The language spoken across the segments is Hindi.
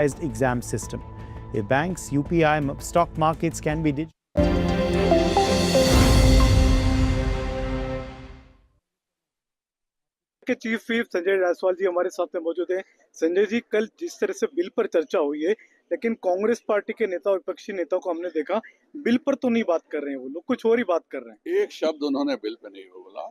exam system. If banks, UPI, stock markets can be digital. के चीफ व्हिप संजय जायसवाल जी हमारे साथ में मौजूद हैं। संजय जी, कल जिस तरह से बिल पर चर्चा हुई है, लेकिन कांग्रेस पार्टी के नेता, विपक्षी नेताओं को हमने देखा बिल पर तो नहीं बात कर रहे हैं, वो लोग कुछ और ही बात कर रहे हैं। एक शब्द उन्होंने बिल पे नहीं बोला।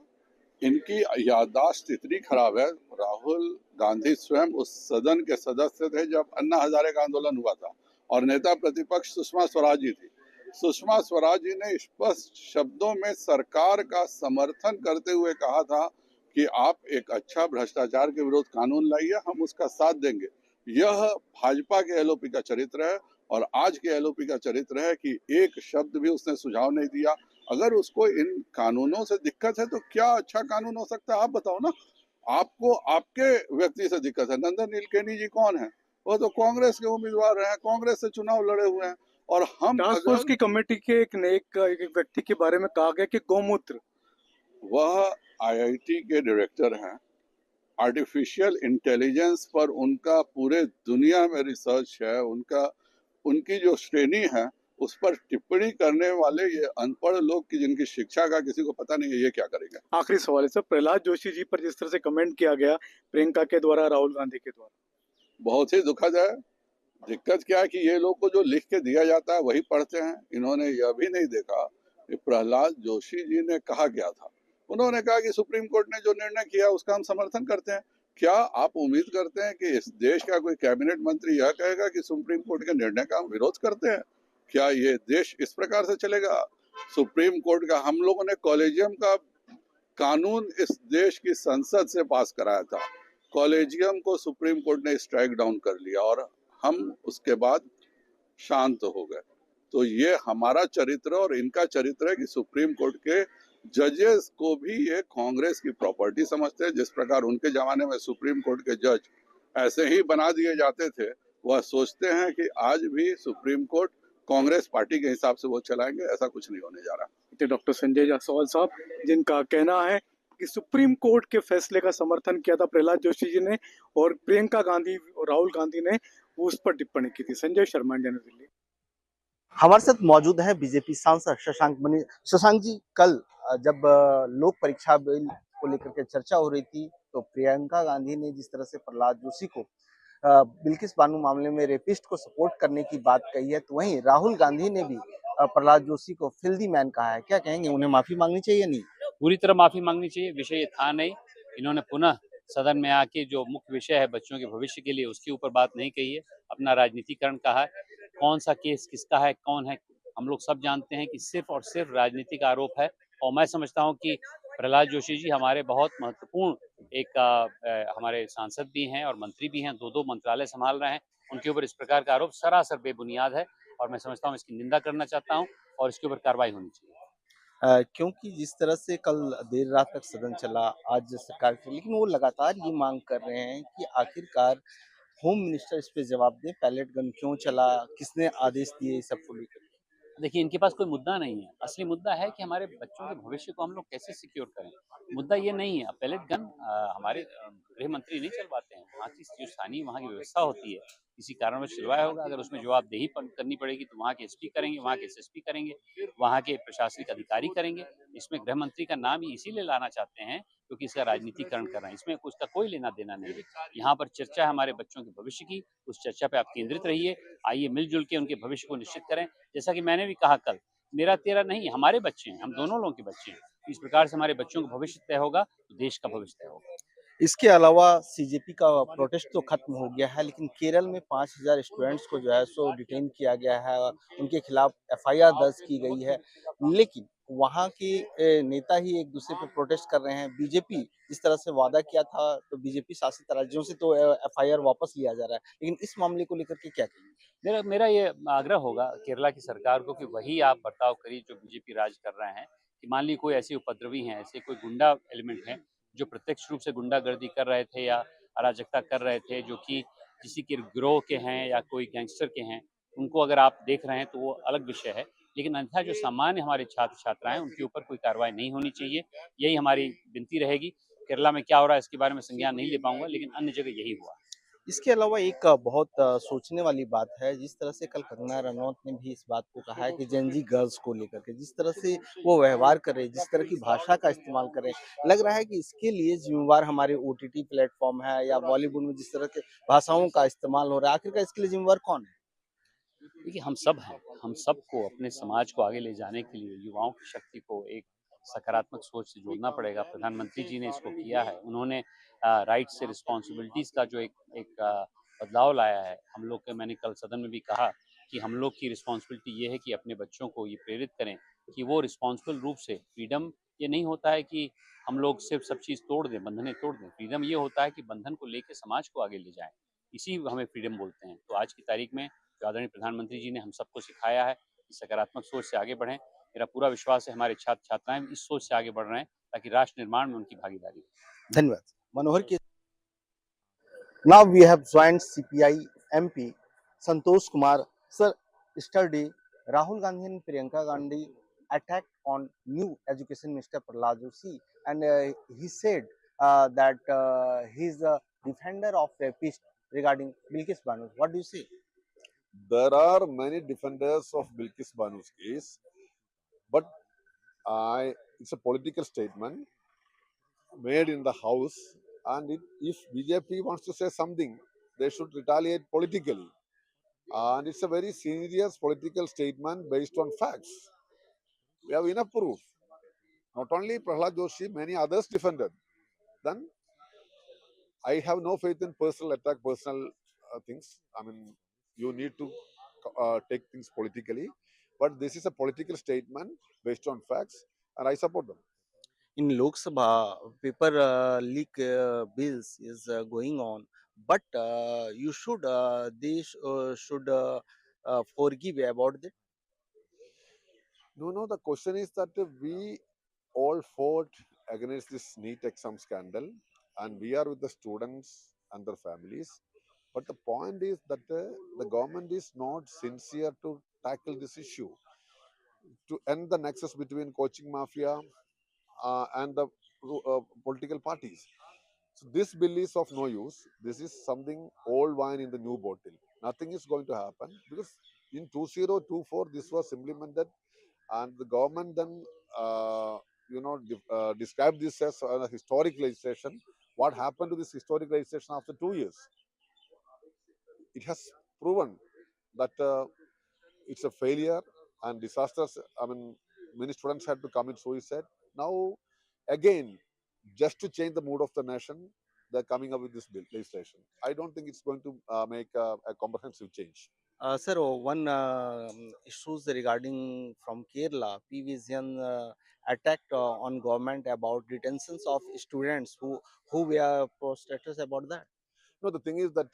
इनकी याददाश्त इतनी खराब है। राहुल गांधी स्वयं उस सदन के सदस्य थे जब अन्ना हजारे का आंदोलन हुआ था और नेता प्रतिपक्ष सुषमा स्वराज जी थी। सुषमा स्वराज जी ने स्पष्ट शब्दों में सरकार का समर्थन करते हुए कहा था कि आप एक अच्छा भ्रष्टाचार के विरुद्ध कानून लाइए, हम उसका साथ देंगे। यह भाजपा के एलओपी का चरित्र है और आज के एलओपी का चरित्र है कि एक शब्द भी उसने सुझाव नहीं दिया। अगर उसको इन कानूनों से दिक्कत है तो क्या अच्छा कानून हो सकता है, आप बताओ ना। आपको आपके व्यक्ति से दिक्कत है। नंदन नीलकेनी जी कौन है? वो तो कांग्रेस के उम्मीदवार हैं, कांग्रेस से चुनाव लड़े हुए हैं। और हम टास्क फोर्स की कमेटी के एक व्यक्ति के बारे में कहा गया कि गौमूत्र, वह आईआईटी के डायरेक्टर हैं। आर्टिफिशियल इंटेलिजेंस पर उनका पूरे दुनिया में रिसर्च है। उनकी जो श्रेणी है उस पर टिप्पणी करने वाले ये अनपढ़ लोग की जिनकी शिक्षा का किसी को पता नहीं है, ये क्या करेंगे। आखिरी सवाल है सर, प्रहलाद जोशी जी पर जिस तरह से कमेंट किया गया प्रियंका के द्वारा, राहुल गांधी के द्वारा, बहुत ही दुखद है। दिक्कत क्या है कि ये लोग को जो लिख के दिया जाता है वही पढ़ते हैं। इन्होंने यह भी नहीं देखा कि प्रहलाद जोशी जी ने कहा क्या था। उन्होंने कहा कि सुप्रीम कोर्ट ने जो निर्णय किया उसका हम समर्थन करते हैं। क्या आप उम्मीद करते हैं कि इस देश का कोई कैबिनेट मंत्री यह कहेगा कि सुप्रीम कोर्ट के निर्णय का हम विरोध करते हैं? क्या ये देश इस प्रकार से चलेगा? सुप्रीम कोर्ट का हम लोगों ने कॉलेजियम का कानून इस देश की संसद से पास कराया था। कॉलेजियम को सुप्रीम कोर्ट ने स्ट्राइक डाउन कर लिया और हम उसके बाद शांत हो गए। तो ये हमारा चरित्र और इनका चरित्र है कि सुप्रीम कोर्ट के जजेस को भी ये कांग्रेस की प्रॉपर्टी समझते हैं। जिस प्रकार उनके जमाने में सुप्रीम कोर्ट के जज ऐसे ही बना दिए जाते थे, वह सोचते हैं कि आज भी सुप्रीम कोर्ट कांग्रेस पार्टी के हिसाब से वो चलाएंगे। ऐसा कुछ नहीं होने जा रहा। डॉक्टर संजय जायसवाल साहब, जिनका कहना है कि सुप्रीम कोर्ट के फैसले का समर्थन किया था प्रहलाद जोशी जी ने और प्रियंका गांधी और राहुल गांधी ने उस पर टिप्पणी की थी। Sanjay Sharma, India news Delhi. हमारे साथ मौजूद है बीजेपी सांसद शशांक मणि। शशांक जी, कल जब लोक परीक्षा बिल को लेकर के चर्चा हो रही थी तो प्रियंका गांधी ने जिस तरह से प्रहलाद जोशी को बिल्किस बानो मामले में रेपिस्ट को सपोर्ट करने की बात कही है, तो वहीं राहुल गांधी ने भी प्रहलाद जोशी को फिल्दी मैन कहा है। क्या कहेंगे, उन्हें माफी मांगनी चाहिए या नहीं? पूरी तरह माफी मांगनी चाहिए। विषय ये था नहीं। इन्होंने पुनः सदन में आके जो मुख्य विषय है बच्चों के भविष्य के लिए, उसके ऊपर बात नहीं कही है, अपना राजनीतिकरण कहा है। कौन सा केस किसका है, कौन है, हम लोग सब जानते हैं कि सिर्फ और सिर्फ राजनीतिक आरोप है। और मैं समझता हूं कि प्रहलाद जोशी जी हमारे बहुत महत्वपूर्ण हमारे सांसद भी हैं और मंत्री भी हैं, दो मंत्रालय संभाल रहे हैं। उनके ऊपर इस प्रकार का आरोप सरासर बेबुनियाद है और मैं समझता हूँ इसकी निंदा करना चाहता हूँ और इसके ऊपर कार्रवाई होनी चाहिए। क्योंकि जिस तरह से कल देर रात तक सदन चला, आज सरकार की, लेकिन वो लगातार ये मांग कर रहे हैं कि आखिरकार होम मिनिस्टर इस पे जवाब दे, पैलेट गन क्यों चला, किसने आदेश दिए, इस सब को लेकर। देखिए, इनके पास कोई मुद्दा नहीं है। असली मुद्दा है कि हमारे बच्चों के भविष्य को हम लोग कैसे सिक्योर करें। मुद्दा ये नहीं है। पैलेट गन हमारे गृह मंत्री नहीं चलवाते हैं। वहाँ की जो स्थानीय वहाँ की व्यवस्था होती है, किसी कारणवश चलवाया होगा, अगर उसमें जवाबदेही करनी पड़ेगी तो वहाँ के एसपी करेंगे, वहाँ के एसएसपी करेंगे, वहाँ के प्रशासनिक अधिकारी करेंगे। इसमें गृह मंत्री का नाम ही इसीलिए लाना चाहते हैं क्योंकि इसका राजनीतिकरण कर रहे हैं। इसमें उसका कोई लेना देना नहीं है। यहाँ पर चर्चा है हमारे बच्चों के भविष्य की। उस चर्चा पे आप केंद्रित रहिए। आइए मिलजुल के उनके भविष्य को निश्चित करें। जैसा कि मैंने भी कहा कल, मेरा तेरा नहीं, हमारे बच्चे हैं, हम दोनों लोगों के बच्चे हैं। इस प्रकार से हमारे बच्चों का भविष्य तय होगा तो देश का भविष्य तय होगा। इसके अलावा सीजेपी का प्रोटेस्ट तो खत्म हो गया है, लेकिन केरल में 5000 स्टूडेंट्स को जो है सो डिटेन किया गया है, उनके खिलाफ एफआईआर दर्ज की गई है। लेकिन वहाँ के नेता ही एक दूसरे पे प्रोटेस्ट कर रहे हैं। बीजेपी इस तरह से वादा किया था तो बीजेपी शासित राज्यों से तो एफआईआर वापस लिया जा रहा है, लेकिन इस मामले को लेकर के क्या कहेंगे? मेरा ये आग्रह होगा केरला की सरकार को कि वही आप बर्ताव करिए जो बीजेपी राज कर रहे हैं। कि मान ली कोई ऐसे उपद्रवी हैं, ऐसे कोई गुंडा एलिमेंट हैं जो प्रत्यक्ष रूप से गुंडागर्दी कर रहे थे या अराजकता कर रहे थे, जो कि किसी के गिरोह के हैं या कोई गैंगस्टर के हैं, उनको अगर आप देख रहे हैं तो वो अलग विषय है। लेकिन अन्यथा जो सामान्य हमारे छात्र छात्राएं, उनके ऊपर कोई कार्रवाई नहीं होनी चाहिए। यही हमारी विनती रहेगी। केरला में क्या हो रहा है इसके बारे में संज्ञान नहीं ले पाऊंगा, लेकिन अन्य जगह यही हुआ। इसके अलावा एक बहुत सोचने वाली बात है, जिस तरह से कल कंगना रनौत ने भी इस बात को कहा है कि जेन ज़ी गर्ल्स को लेकर के जिस तरह से वो व्यवहार कर रहे हैं, जिस तरह की भाषा का इस्तेमाल कर रहे हैं, लग रहा है कि इसके लिए ज़िम्मेवार हमारे ओटीटी प्लेटफ़ॉर्म है या बॉलीवुड में जिस तरह के भाषाओं का इस्तेमाल हो रहा है, आखिरकार इसके लिए ज़िम्मेवार कौन है? देखिए हम सब हैं, हम सबको अपने समाज को आगे ले जाने के लिए युवाओं की शक्ति को एक सकारात्मक सोच से जोड़ना पड़ेगा। प्रधानमंत्री जी ने इसको किया है। उन्होंने राइट से रिस्पॉन्सिबिलिटीज़ का जो एक बदलाव लाया है। हम लोग के मैंने कल सदन में भी कहा कि हम लोग की रिस्पॉन्सिबिलिटी ये है कि अपने बच्चों को ये प्रेरित करें कि वो रिस्पॉन्सिबल रूप से फ्रीडम ये नहीं होता है कि हम लोग सिर्फ सब चीज़ तोड़ दें, बंधनें तोड़ दें। फ्रीडम ये होता है कि बंधन को लेके समाज को आगे ले जाएँ। इसी हमें फ्रीडम बोलते हैं। तो आज की तारीख में जो आदरणीय प्रधानमंत्री जी ने हम सबको सिखाया है कि सकारात्मक सोच से आगे बढ़ें। मेरा पूरा विश्वास है हमारे छात्र छात्राएं भी इस सोच से आगे बढ़ रहे हैं ताकि राष्ट्र निर्माण में उनकी भागीदारी हो। धन्यवाद। मनोहर के Now we have joined CPI MP Santosh Kumar. Sir, yesterday Rahul Gandhi and Priyanka Gandhi attacked on new education minister Prahlad Joshi, and he said that he is a defender of rapist regarding Bilkis Banu. What do you say? There are many defenders of Bilkis Banu's case, but it's a political statement made in the house, and if BJP wants to say something, they should retaliate politically. And it's a very serious political statement based on facts. We have enough proof. Not only Prahlad Joshi, many others defended. Then I have no faith in personal attack, personal things. I mean, you need to take things politically. But this is a political statement based on facts, and I support them. In Lok Sabha, paper leak bills is going on, but they should forgive about it. No, the question is that we all fought against this NEET exam scandal, and we are with the students and their families. But the point is that the government is not sincere to tackle this issue, to end the nexus between coaching mafia and the political parties. So this bill is of no use. This is something old wine in the new bottle. Nothing is going to happen because in 2024 this was implemented, and the government then described this as a historic legislation. What happened to this historic legislation after 2 years? It has proven that it's a failure and disasters. I mean, many students had to commit suicide. Now, again, just to change the mood of the nation, they're coming up with this bill legislation. I don't think it's going to make a comprehensive change. Sir, one issues regarding from Kerala, P. Vision attacked on government about detentions of students who were protesters about that. No, the thing is that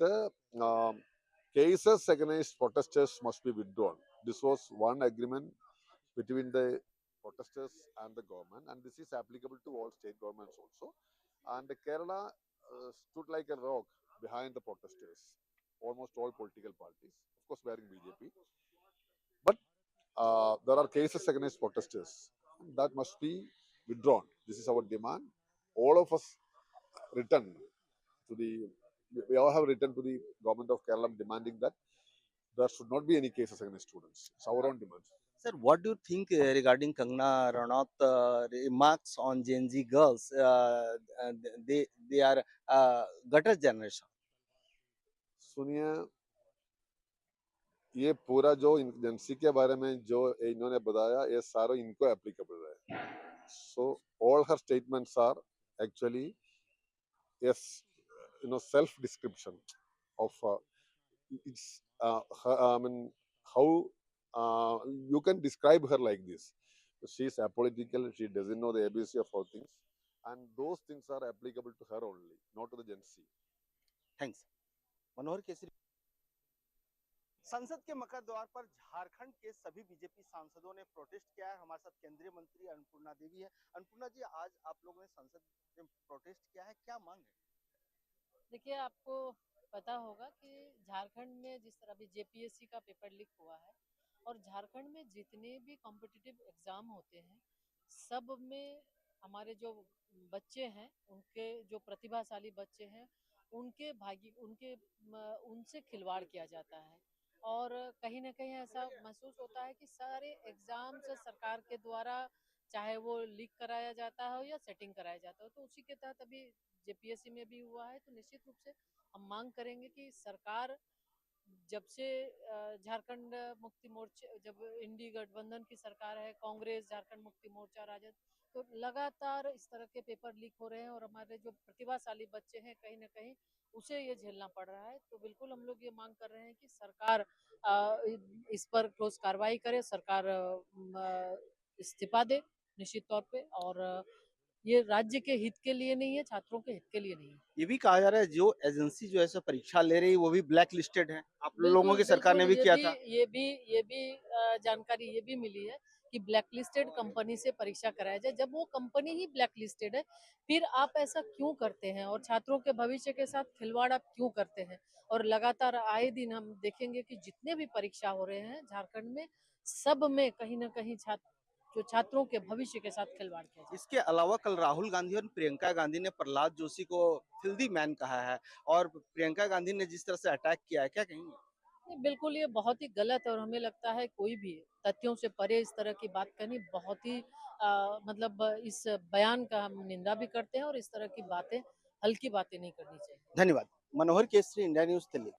cases against protesters must be withdrawn. This was one agreement between the protesters and the government, and this is applicable to all state governments also. And Kerala stood like a rock behind the protesters, almost all political parties, of course, bearing BJP. But there are cases against protesters that must be withdrawn. This is our demand. All of us written to the, we all have written to the government of Kerala demanding that there should not be any cases against students. It's our own demand. Sir, what do you think regarding Kangana Ranaut remarks on Gen Z girls? They are gutter generation. सुनिए, ये पूरा जो एजेंसी के बारे में जो इन्होंने बताया, ये सारा इनको एप्लीकेबल है. So all her statements are actually yes, self description of it's I mean how you can describe her like this. She is apolitical. She doesn't know the ABC of all things, and those things are applicable to her only, not to the Gen Z. Thanks. मनोहर केसरी. संसद के मकर द्वार पर झारखंड के सभी बीजेपी सांसदों ने प्रोटेस्ट किया है. हमारे साथ केंद्रीय मंत्री अन्नपूर्णा देवी है. अन्नपूर्णा जी, आज आप लोगों ने संसद में प्रोटेस्ट किया है, क्या मांग है? देखिए, आपको पता होगा कि झारखंड में जिस तरह अभी जेपीएससी का पेपर लीक हुआ है और झारखंड में जितने भी कॉम्पिटिटिव एग्जाम होते हैं सब में हमारे जो बच्चे हैं उनके जो प्रतिभाशाली बच्चे हैं उनसे खिलवाड़ किया जाता है। और कहीं ना कहीं ऐसा महसूस होता है कि सारे एग्जाम्स सरकार के द्वारा चाहे वो लीक कराया जाता हो या सेटिंग कराया जाता हो, तो उसी के तहत अभी जेपीएससी में भी हुआ है। तो निश्चित रूप से हम मांग करेंगे कि सरकार जब से झारखंड मुक्ति मोर्चा, जब इंडी गठबंधन की सरकार है, कांग्रेस, झारखंड मुक्ति मोर्चा, राजद, तो लगातार इस तरह के पेपर लीक हो रहे हैं और हमारे जो प्रतिभाशाली बच्चे हैं कहीं ना कहीं उसे ये झेलना पड़ रहा है। तो बिल्कुल हम लोग ये मांग कर रहे हैं कि सरकार इस पर ठोस कार्रवाई करे, सरकार इस्तीफा दे निश्चित तौर पे। और ये राज्य के हित के लिए नहीं है, छात्रों के हित के लिए नहीं है। ये भी कहा जा रहा है जो एजेंसी जो है सो परीक्षा ले रही है वो भी ब्लैक लिस्टेड है, आप लोगों बिल्कुल की सरकार ने भी बिल्कुल, किया था। ये भी जानकारी ये भी मिली है कि ब्लैक लिस्टेड कंपनी से परीक्षा कराया जाए। जब वो कंपनी ही ब्लैक लिस्टेड है, फिर आप ऐसा क्यों करते हैं और छात्रों के भविष्य के साथ खिलवाड़ आप क्यों करते हैं? और लगातार आए दिन हम देखेंगे कि जितने भी परीक्षा हो रहे हैं झारखंड में, सब में कहीं ना कहीं जो छात्रों के भविष्य के साथ खिलवाड़ किया जाता है। इसके अलावा कल राहुल गांधी और प्रियंका गांधी ने प्रहलाद जोशी को फिल्दी मैन कहा है और प्रियंका गांधी ने जिस तरह से अटैक किया है, क्या कहेंगे? नहीं, बिल्कुल ये बहुत ही गलत है और हमें लगता है कोई भी तथ्यों से परे इस तरह की बात करनी बहुत ही मतलब इस बयान का हम निंदा भी करते हैं और इस तरह की बातें, हल्की बातें नहीं करनी चाहिए। धन्यवाद। मनोहर केसरी, इंडिया न्यूज, दिल्ली।